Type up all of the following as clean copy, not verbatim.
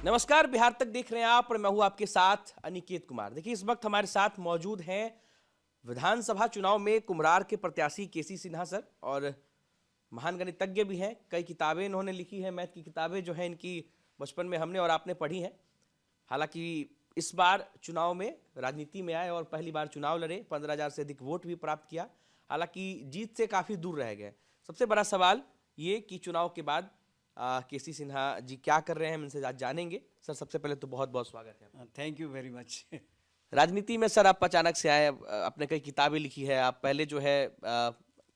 नमस्कार, बिहार तक देख रहे हैं आप और मैं हूं आपके साथ अनिकेत कुमार। देखिए, इस वक्त हमारे साथ मौजूद हैं विधानसभा चुनाव में कुम्हरार के प्रत्याशी केसी सिन्हा सर, और महान गणितज्ञ भी हैं। कई किताबें इन्होंने लिखी हैं, मैथ की किताबें जो हैं इनकी बचपन में हमने और आपने पढ़ी हैं। हालांकि इस बार चुनाव में राजनीति में आए और पहली बार चुनाव लड़े, 15,000 से अधिक वोट भी प्राप्त किया। हालांकि जीत से काफ़ी दूर रह गए। सबसे बड़ा सवाल ये कि चुनाव के बाद केसी सिन्हा जी क्या कर रहे हैं, हम इनसे आज जानेंगे। सर, सबसे पहले तो बहुत बहुत स्वागत है। Thank you very much. राजनीति में सर आप अचानक से आए, आपने कई किताबें लिखी है। आप पहले जो है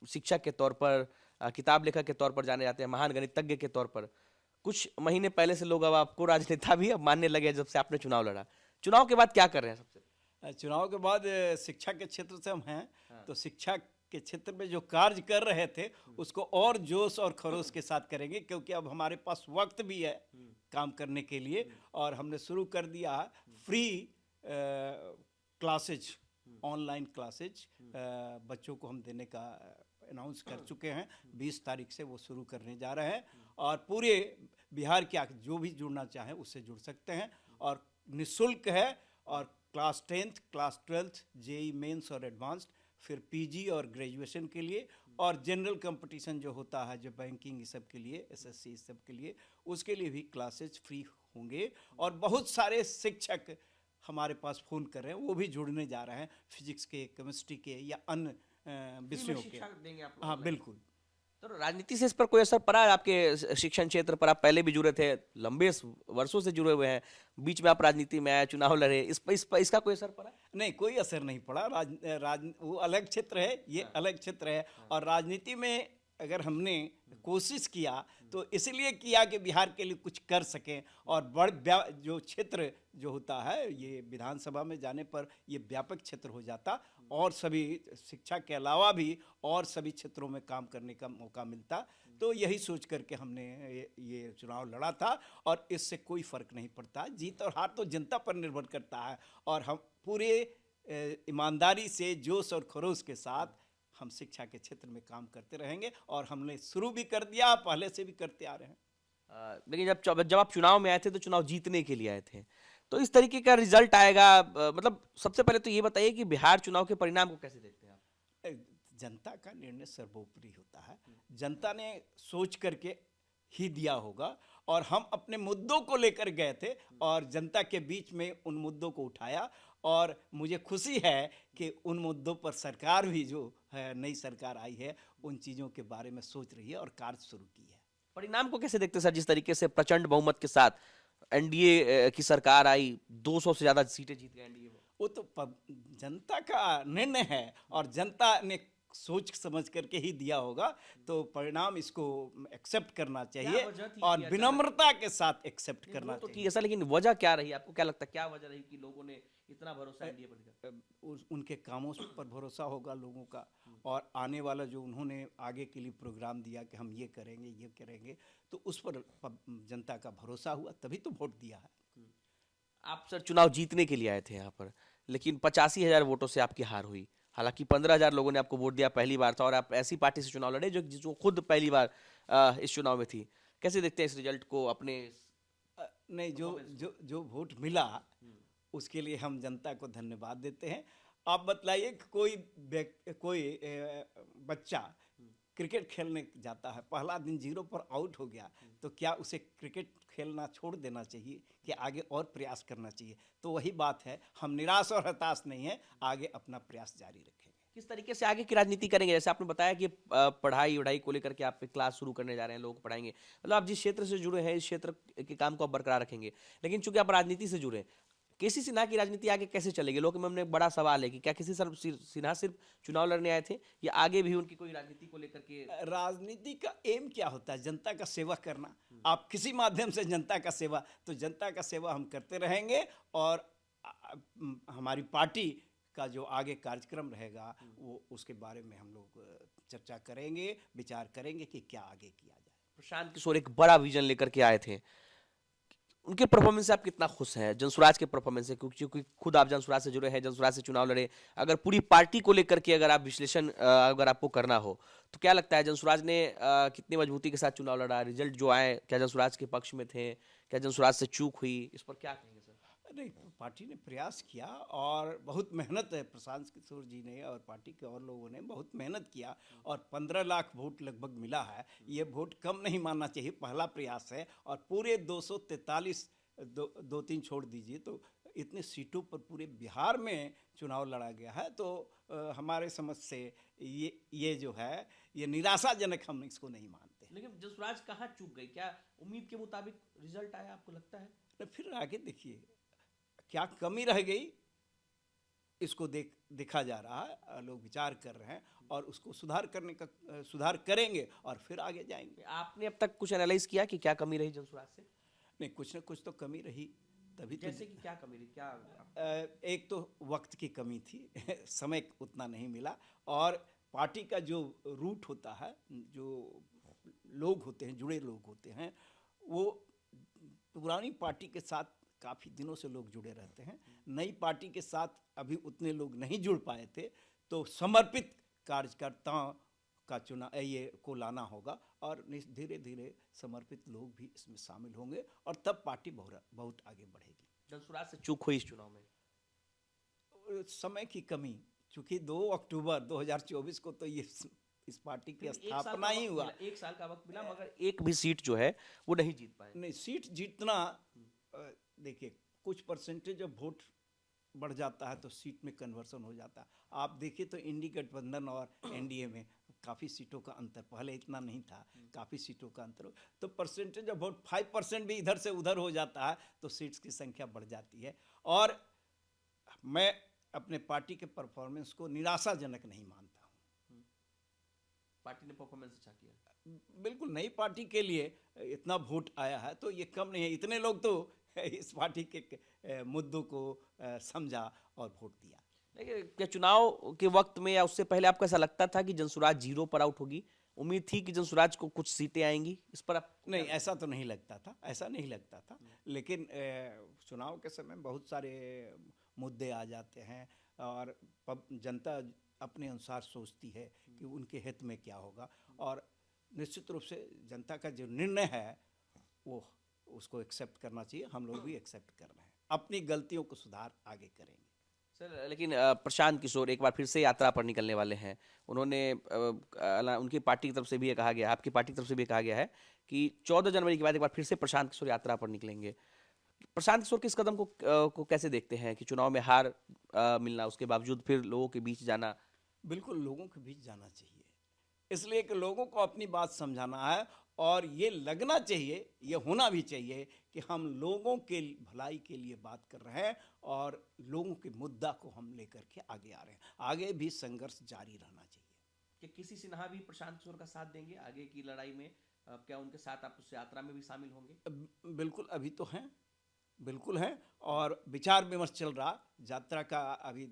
शिक्षक के तौर पर, किताब लेखक के तौर पर जाने जाते हैं, महान गणितज्ञ के तौर पर। कुछ महीने पहले से लोग अब आपको राजनेता भी अब मानने लगे जब से आपने चुनाव लड़ा। चुनाव के बाद क्या कर रहे हैं सबसे? चुनाव के बाद शिक्षा के क्षेत्र से हम हैं। हाँ। तो शिक्षा के क्षेत्र में जो कार्य कर रहे थे उसको और जोश और खरोश के साथ करेंगे, क्योंकि अब हमारे पास वक्त भी है काम करने के लिए। और हमने शुरू कर दिया फ्री क्लासेज, ऑनलाइन क्लासेज बच्चों को हम देने का अनाउंस कर चुके हैं। 20 तारीख से वो शुरू करने जा रहे हैं और पूरे बिहार के जो भी जुड़ना चाहें उससे जुड़ सकते हैं। और निःशुल्क है। और class 10th, class 12th, JEE Mains और एडवांस्ड, फिर पीजी और ग्रेजुएशन के लिए, और जनरल कंपटीशन जो होता है, जो बैंकिंग इस सब के लिए, एसएससी इस सब के लिए, उसके लिए भी क्लासेज फ्री होंगे। और बहुत सारे शिक्षक हमारे पास फ़ोन कर रहे हैं, वो भी जुड़ने जा रहे हैं, फिजिक्स के, केमिस्ट्री के या अन्य विषयों के। हाँ, बिल्कुल। तो राजनीति से इस पर कोई असर पड़ा है? आपके शिक्षण क्षेत्र पर आप पहले भी जुड़े थे, लंबे वर्षों से जुड़े हुए हैं, बीच में आप राजनीति में आए, चुनाव लड़े, इस पर इसका कोई असर पड़ा? नहीं, कोई असर नहीं पड़ा। वो अलग क्षेत्र है, ये अलग क्षेत्र है। और राजनीति में अगर हमने कोशिश किया तो इसलिए किया कि बिहार के लिए कुछ कर सकें। और जो क्षेत्र जो होता है, ये विधानसभा में जाने पर ये व्यापक क्षेत्र हो जाता और सभी शिक्षा के अलावा भी और सभी क्षेत्रों में काम करने का मौका मिलता। तो यही सोच करके हमने ये चुनाव लड़ा था। और इससे कोई फ़र्क नहीं पड़ता, जीत और हार तो जनता पर निर्भर करता है। और हम पूरे ईमानदारी से, जोश और खरोश के साथ हम शिक्षा के क्षेत्र में काम करते रहेंगे। और हमने शुरू भी कर दिया, पहले से भी करते आ रहे हैं। लेकिन जब आप चुनाव में आए थे तो चुनाव जीतने के लिए आए थे, तो इस तरीके का रिजल्ट आएगा, मतलब सबसे पहले तो ये बताइए कि बिहार चुनाव के परिणाम को कैसे देखते हैं आप? जनता का निर्णय सर्वोपरि होता है। जनता ने सोच करके ही दिया होगा। और हम अपने मुद्दों को लेकर गए थे और जनता के बीच में उन मुद्दों को उठाया। और मुझे खुशी है कि उन मुद्दों पर सरकार भी, जो है नई सरकार आई है, उन चीज़ों के बारे में सोच रही है और कार्य शुरू की है। परिणाम को कैसे देखते हैं सर? जिस तरीके से प्रचंड बहुमत के साथ एनडीए की सरकार आई, 200 से ज्यादा सीटें जीत गए एनडीए। वो तो जनता का निर्णय है और जनता ने सोच समझ करके ही दिया होगा। तो परिणाम इसको एक्सेप्ट करना चाहिए और विनम्रता के साथ एक्सेप्ट करना तो ठीक चाहिए। है सर, लेकिन वजह क्या रही? आपको क्या लगता है क्या वजह रही कि लोगों ने इतना भरोसा एनडीए पर दिया? उनके कामों पर भरोसा होगा लोगों का। और आने वाला जो उन्होंने आगे के लिए प्रोग्राम दिया कि हम ये करेंगे, ये करेंगे, तो उस पर जनता का भरोसा हुआ, तभी तो वोट दिया है। आप सर चुनाव जीतने के लिए आए थे यहाँ पर, लेकिन 85,000 वोटों से आपकी हार हुई। हालांकि 15,000 लोगों ने आपको वोट दिया, पहली बार था, और आप ऐसी पार्टी से चुनाव लड़े जो खुद पहली बार इस चुनाव में थी। कैसे देखते हैं इस रिजल्ट को अपने? नहीं, जो वोट मिला उसके लिए हम जनता को धन्यवाद देते हैं। आप बतलाइए कि कोई बच्चा क्रिकेट खेलने जाता है, पहला दिन 0 पर आउट हो गया, तो क्या उसे क्रिकेट खेलना छोड़ देना चाहिए कि आगे और प्रयास करना चाहिए? तो वही बात है, हम निराश और हताश नहीं हैं, आगे अपना प्रयास जारी रखेंगे। किस तरीके से आगे की राजनीति करेंगे? जैसे आपने बताया कि पढ़ाई वढ़ाई को लेकर के आप क्लास शुरू करने जा रहे हैं, लोग को पढ़ाएंगे, मतलब आप जिस क्षेत्र से जुड़े हैं इस क्षेत्र के काम को आप बरकरार रखेंगे। लेकिन चूंकि आप राजनीति से जुड़े, केसी सिन्हा की राजनीति आगे कैसे चलेगी? लोगों के मन में एक बड़ा सवाल है कि क्या केसी सिन्हा सिर्फ चुनाव लड़ने आए थे या आगे भी उनकी कोई राजनीति को लेकर के? राजनीति का एम क्या होता है? जनता का सेवा करना। आप किसी माध्यम से जनता का सेवा, तो जनता का सेवा हम करते रहेंगे। और हमारी पार्टी का जो आगे कार्यक्रम रहेगा वो उसके बारे में हम लोग चर्चा करेंगे, विचार करेंगे कि क्या आगे किया जाए। प्रशांत किशोर एक बड़ा विजन लेकर के आए थे, उनके परफॉर्मेंस से आप कितना खुश हैं, जनसुराज के परफॉर्मेंस से? क्योंकि खुद आप जनसुराज से जुड़े हैं, जनसुराज से चुनाव लड़े। अगर पूरी पार्टी को लेकर के अगर आप विश्लेषण अगर आपको करना हो, तो क्या लगता है जनसुराज ने कितनी मजबूती के साथ चुनाव लड़ा? रिजल्ट जो आए, क्या जनसुराज के पक्ष में थे? क्या जनसुराज से चूक हुई? इस पर क्या कहेंगे सर? नहीं, पार्टी ने प्रयास किया और बहुत मेहनत है, प्रशांत किशोर जी ने और पार्टी के और लोगों ने बहुत मेहनत किया और 15 लाख वोट लगभग मिला है। ये वोट कम नहीं मानना चाहिए, पहला प्रयास है। और पूरे 243 दो तीन छोड़ दीजिए तो इतने सीटों पर पूरे बिहार में चुनाव लड़ा गया है। तो हमारे समझ से ये जो है ये निराशाजनक, हम इसको नहीं मानते। लेकिन जनसुराज कहाँ चूक गई? क्या उम्मीद के मुताबिक रिजल्ट आया, आपको लगता है? तो फिर आगे देखिए क्या कमी रह गई, इसको देखा जा रहा है, लोग विचार कर रहे हैं और उसको सुधार करेंगे और फिर आगे जाएंगे। आपने अब तक कुछ एनालाइज किया कि क्या कमी रही जनसुराज से? नहीं, कुछ ना कुछ तो कमी रही, तभी तो जैसे कि क्या कमी रही, क्या एक तो वक्त की कमी थी समय उतना नहीं मिला। और पार्टी का जो रूट होता है, जो लोग होते हैं, जुड़े लोग होते हैं, वो पुरानी पार्टी के साथ काफ़ी दिनों से लोग जुड़े रहते हैं। नई पार्टी के साथ अभी उतने लोग नहीं जुड़ पाए थे, तो समर्पित कार्यकर्ताओं का चुनाव ये को लाना होगा और धीरे धीरे समर्पित लोग भी इसमें शामिल होंगे और तब पार्टी बहुत आगे बढ़ेगी। जनसुराज से चूक हुई इस चुनाव में? समय की कमी, चूंकि 2 अक्टूबर 2024 को तो ये इस पार्टी की स्थापना ही हुआ। 1 साल का वक्त मिला, मगर एक भी सीट जो है वो नहीं जीत पाए। नहीं, सीट जीतना देखिए कुछ परसेंटेज ऑफ वोट बढ़ जाता है तो सीट में कन्वर्सन हो जाता है। आप देखिए तो इंडी गठबंधन और एनडीए में काफ़ी सीटों का अंतर, पहले इतना नहीं था, काफ़ी सीटों का अंतर हो तो परसेंटेज ऑफ वोट 5% भी इधर से उधर हो जाता है तो सीट्स की संख्या बढ़ जाती है। और मैं अपने पार्टी के परफॉर्मेंस को निराशाजनक नहीं मानता हूँ। पार्टी ने परफॉर्मेंस अच्छा किया। बिल्कुल, नई पार्टी के लिए इतना वोट आया है तो ये कम नहीं है। इतने लोग तो इस पार्टी के मुद्दों को समझा और वोट दिया। लेकिन क्या चुनाव के वक्त में या उससे पहले आपको ऐसा लगता था कि जनसुराज 0 पर आउट होगी? उम्मीद थी कि जनसुराज को कुछ सीटें आएंगी? इस पर आप नहीं, ऐसा तो नहीं लगता था, ऐसा नहीं लगता था। लेकिन चुनाव के समय बहुत सारे मुद्दे आ जाते हैं और जनता अपने अनुसार सोचती है कि उनके हित में क्या होगा। और निश्चित रूप से जनता का जो निर्णय है वो उसको एक्सेप्ट करना चाहिए। हम लोग भी एक्सेप्ट कर रहे हैं, अपनी गलतियों को सुधार आगे करेंगे। सर, लेकिन प्रशांत किशोर एक बार फिर से यात्रा पर निकलने वाले हैं। उन्होंने उनकी पार्टी की तरफ से भी ये कहा गया, आपकी पार्टी की तरफ से भी ये कहा गया है कि 14 जनवरी के बाद एक बार फिर से प्रशांत किशोर यात्रा पर निकलेंगे। प्रशांत किशोर के इस कदम को कैसे देखते हैं कि चुनाव में हार मिलना, उसके बावजूद फिर लोगों के बीच जाना? बिल्कुल, लोगों के बीच जाना चाहिए, इसलिए कि लोगों को अपनी बात समझाना है और ये लगना चाहिए, ये होना भी चाहिए कि हम लोगों के भलाई के लिए बात कर रहे हैं और लोगों के मुद्दा को हम लेकर के आगे आ रहे हैं। आगे भी संघर्ष जारी रहना चाहिए। कि किसी सिन्हा भी प्रशांत किशोर का साथ देंगे आगे की लड़ाई में? क्या उनके साथ आप उस यात्रा में भी शामिल होंगे? बिल्कुल, अभी तो हैं, बिल्कुल हैं और विचार विमर्श चल रहा। यात्रा का अभी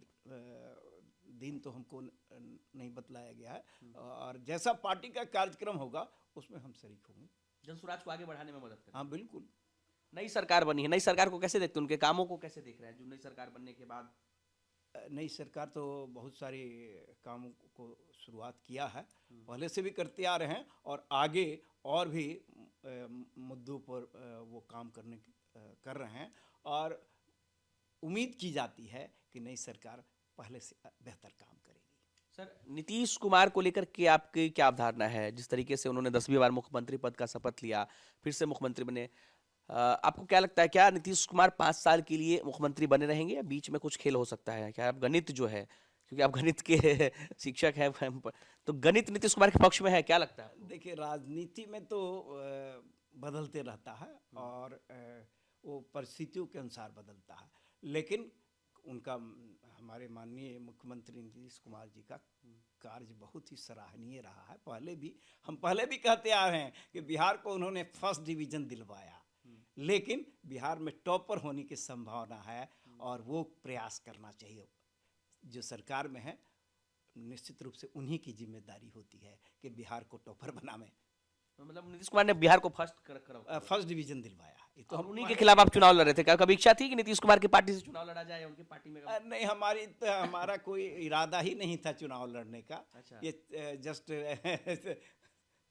दिन तो हमको नहीं बतलाया गया है और जैसा पार्टी का कार्यक्रम होगा उसमें हम शरीक होंगे। जनसुराज को आगे बढ़ाने में मदद करें? हाँ, बिल्कुल। नई सरकार बनी है, नई सरकार को कैसे देखते हैं? उनके कामों को कैसे देख रहे हैं जो नई सरकार बनने के बाद? नई सरकार तो बहुत सारे कामों को शुरुआत किया है, पहले से भी करते आ रहे हैं और आगे और भी मुद्दों पर वो काम कर रहे हैं और उम्मीद की जाती है कि नई सरकार पहले से बेहतर काम करेगी। सर, नीतीश कुमार को लेकर के आपकी क्या अवधारणा है? जिस तरीके से उन्होंने 10वीं बार मुख्यमंत्री पद का शपथ लिया, फिर से मुख्यमंत्री बने, आपको क्या लगता है, क्या नीतीश कुमार 5 साल के लिए मुख्यमंत्री बने रहेंगे या बीच में कुछ खेल हो सकता है? क्या आप गणित जो है, क्योंकि आप गणित के शिक्षक हैं, तो गणित नीतीश कुमार के पक्ष में है, क्या लगता है? देखिए, राजनीति में तो बदलते रहता है और वो परिस्थितियों के अनुसार बदलता है, लेकिन उनका हमारे माननीय मुख्यमंत्री नीतीश कुमार जी का कार्य बहुत ही सराहनीय रहा है। हम पहले भी कहते आ रहे हैं कि बिहार को उन्होंने फर्स्ट डिवीज़न दिलवाया, लेकिन बिहार में टॉपर होने की संभावना है और वो प्रयास करना चाहिए। जो सरकार में है निश्चित रूप से उन्हीं की जिम्मेदारी होती है कि बिहार को टॉपर बनावे। मतलब नीतीश कुमार ने बिहार को फर्स्ट फर्स्ट डिवीज़न दिलवाया, ये तो और हम उन्हीं के खिलाफ आप चुनाव लड़ रहे थे, क्या कभी इच्छा थी कि नीतीश कुमार की पार्टी से चुनाव लड़ा जाए, उनकी पार्टी में नहीं, हमारा कोई इरादा ही नहीं था चुनाव लड़ने का। अच्छा। ये जस्ट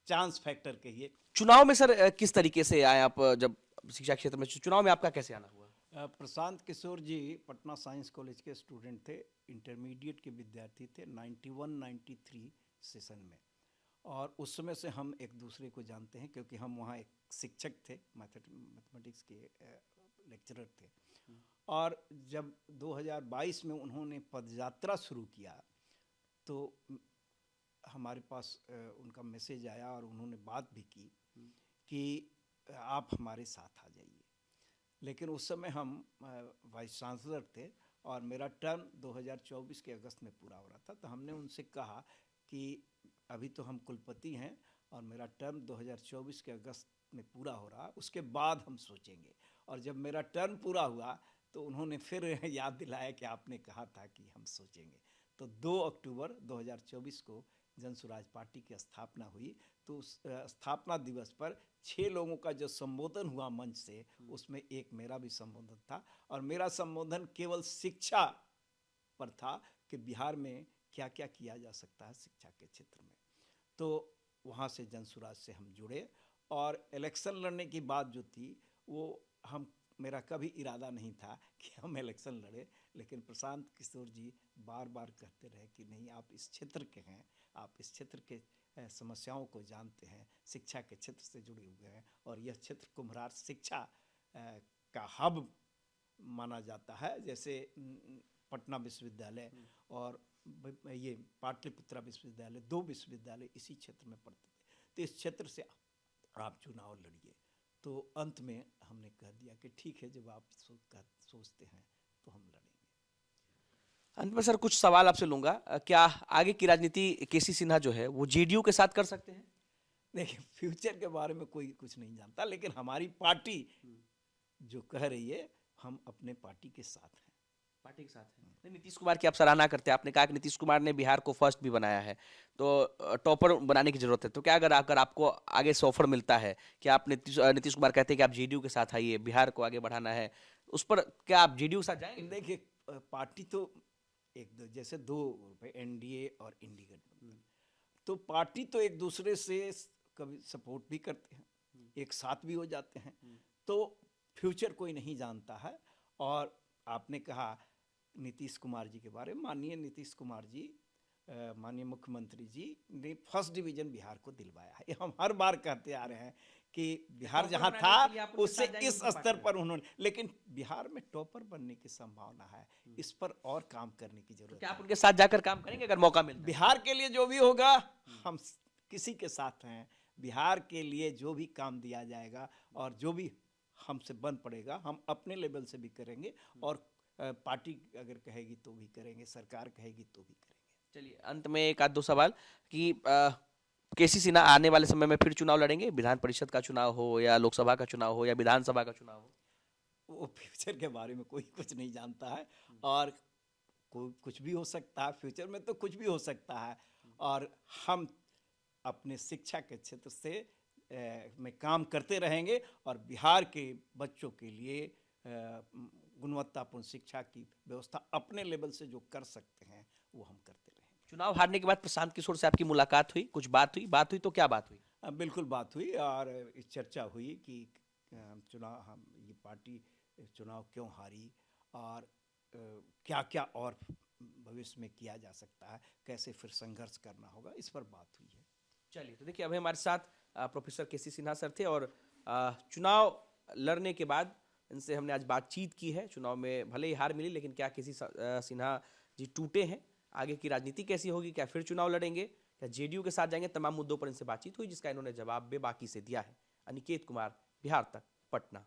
चांस फैक्टर कहिए। चुनाव में सर किस तरीके से आए आप, जब शिक्षा क्षेत्र में चुनाव में आपका कैसे आना हुआ? प्रशांत किशोर जी पटना साइंस कॉलेज के स्टूडेंट थे, इंटरमीडिएट के विद्यार्थी थे 91-93 सेशन में। और उस समय से हम एक दूसरे को जानते हैं, क्योंकि हम वहाँ एक शिक्षक थे, मैथमेटिक्स के लेक्चरर थे। और जब 2022 में उन्होंने पदयात्रा शुरू किया तो हमारे पास उनका मैसेज आया और उन्होंने बात भी की कि आप हमारे साथ आ जाइए। लेकिन उस समय हम वाइस चांसलर थे और मेरा टर्म 2024 के अगस्त में पूरा हो रहा था, तो हमने उनसे कहा कि अभी तो हम कुलपति हैं और मेरा टर्म 2024 के अगस्त में पूरा हो रहा, उसके बाद हम सोचेंगे। और जब मेरा टर्म पूरा हुआ तो उन्होंने फिर याद दिलाया कि आपने कहा था कि हम सोचेंगे। तो 2 अक्टूबर 2024 को जन स्वराज पार्टी की स्थापना हुई। तो उस स्थापना दिवस पर 6 लोगों का जो संबोधन हुआ मंच से, उसमें एक मेरा भी संबोधन था। और मेरा संबोधन केवल शिक्षा पर था कि बिहार में क्या क्या किया जा सकता है शिक्षा के क्षेत्र में। तो वहाँ से जन स्वराज से हम जुड़े और इलेक्शन लड़ने की बात जो थी वो मेरा कभी इरादा नहीं था कि हम इलेक्शन लड़े। लेकिन प्रशांत किशोर जी बार बार कहते रहे कि नहीं, आप इस क्षेत्र के हैं, आप इस क्षेत्र के समस्याओं को जानते हैं, शिक्षा के क्षेत्र से जुड़े हुए हैं और यह क्षेत्र कुम्हरार शिक्षा का हब माना जाता है। जैसे पटना विश्वविद्यालय और ये पाटलिपुत्रा विश्वविद्यालय, 2 विश्वविद्यालय इसी क्षेत्र में पढ़ते थे। तो इस क्षेत्र से आप चुनाव लड़िए। तो अंत में हमने कह दिया कि ठीक है, जब आप सोचते हैं तो हम लड़ेंगे। अंत में सर कुछ सवाल आपसे लूंगा, क्या आगे की राजनीति केसी सिन्हा जो है वो जेडीयू के साथ कर सकते हैं? देखिए, फ्यूचर के बारे में कोई कुछ नहीं जानता, लेकिन हमारी पार्टी जो कह रही है, हम अपने पार्टी के साथ हैं। पार्टी के साथ हैं। नहीं, नीतीश कुमार की आप सराहना करते हैं, आपने कहा कि नीतीश कुमार ने बिहार को फर्स्ट भी बनाया है, तो टॉपर बनाने की जरूरत है। तो क्या अगर आपको आगे से ऑफर मिलता है कि आप नीतीश कुमार कहते हैं कि आप जेडीयू के साथ आइए, बिहार को आगे बढ़ाना है, उस पर क्या आप जेडीयू के साथ जाएंगे? देखिए, पार्टी तो जैसे 2 एनडीए और इंडी गठबंधन, तो पार्टी तो एक दूसरे से कभी सपोर्ट भी करते हैं, एक साथ भी हो जाते हैं। तो फ्यूचर कोई नहीं जानता है। और आपने कहा नीतीश कुमार जी के बारे में, माननीय नीतीश कुमार जी, माननीय मुख्यमंत्री जी ने फर्स्ट डिवीजन बिहार को दिलवाया है। हम हर बार कहते आ रहे हैं कि बिहार जहाँ था उससे इस स्तर पर उन्होंने, लेकिन बिहार में टॉपर बनने की संभावना है, इस पर और काम करने की जरूरत है। क्या आप उनके साथ जाकर काम करेंगे अगर मौका मिले? बिहार के लिए जो भी होगा हम किसी के साथ हैं। बिहार के लिए जो भी काम दिया जाएगा और जो भी हमसे बन पड़ेगा, हम अपने लेवल से भी करेंगे और पार्टी अगर कहेगी तो भी करेंगे, सरकार कहेगी तो भी करेंगे। चलिए, अंत में एक आध दो सवाल कि केसी सिन्हा आने वाले समय में फिर चुनाव लड़ेंगे, विधान परिषद का चुनाव हो या लोकसभा का चुनाव हो या विधानसभा का चुनाव हो? वो फ्यूचर के बारे में कोई कुछ नहीं जानता है और कोई कुछ भी हो सकता है। फ्यूचर में तो कुछ भी हो सकता है। और हम अपने शिक्षा के क्षेत्र से में काम करते रहेंगे और बिहार के बच्चों के लिए गुणवत्तापूर्ण शिक्षा की व्यवस्था अपने लेवल से जो कर सकते हैं वो हम करते रहेंगे। चुनाव हारने के बाद प्रशांत किशोर से आपकी मुलाकात हुई, कुछ बात हुई तो क्या बात हुई? बिल्कुल बात हुई और इस चर्चा हुई कि हम ये पार्टी चुनाव क्यों हारी और क्या क्या और भविष्य में किया जा सकता है, कैसे फिर संघर्ष करना होगा, इस पर बात हुई है। चलिए, तो देखिए, अभी हमारे साथ प्रोफेसर केसी सिन्हा सर थे और चुनाव लड़ने के बाद इनसे हमने आज बातचीत की है। चुनाव में भले ही हार मिली, लेकिन क्या केसी सिन्हा जी टूटे हैं? आगे की राजनीति कैसी होगी? क्या फिर चुनाव लड़ेंगे? क्या जेडीयू के साथ जाएंगे? तमाम मुद्दों पर इनसे बातचीत हुई, जिसका इन्होंने जवाब बेबाकी से दिया है। अनिकेत कुमार, बिहार तक, पटना।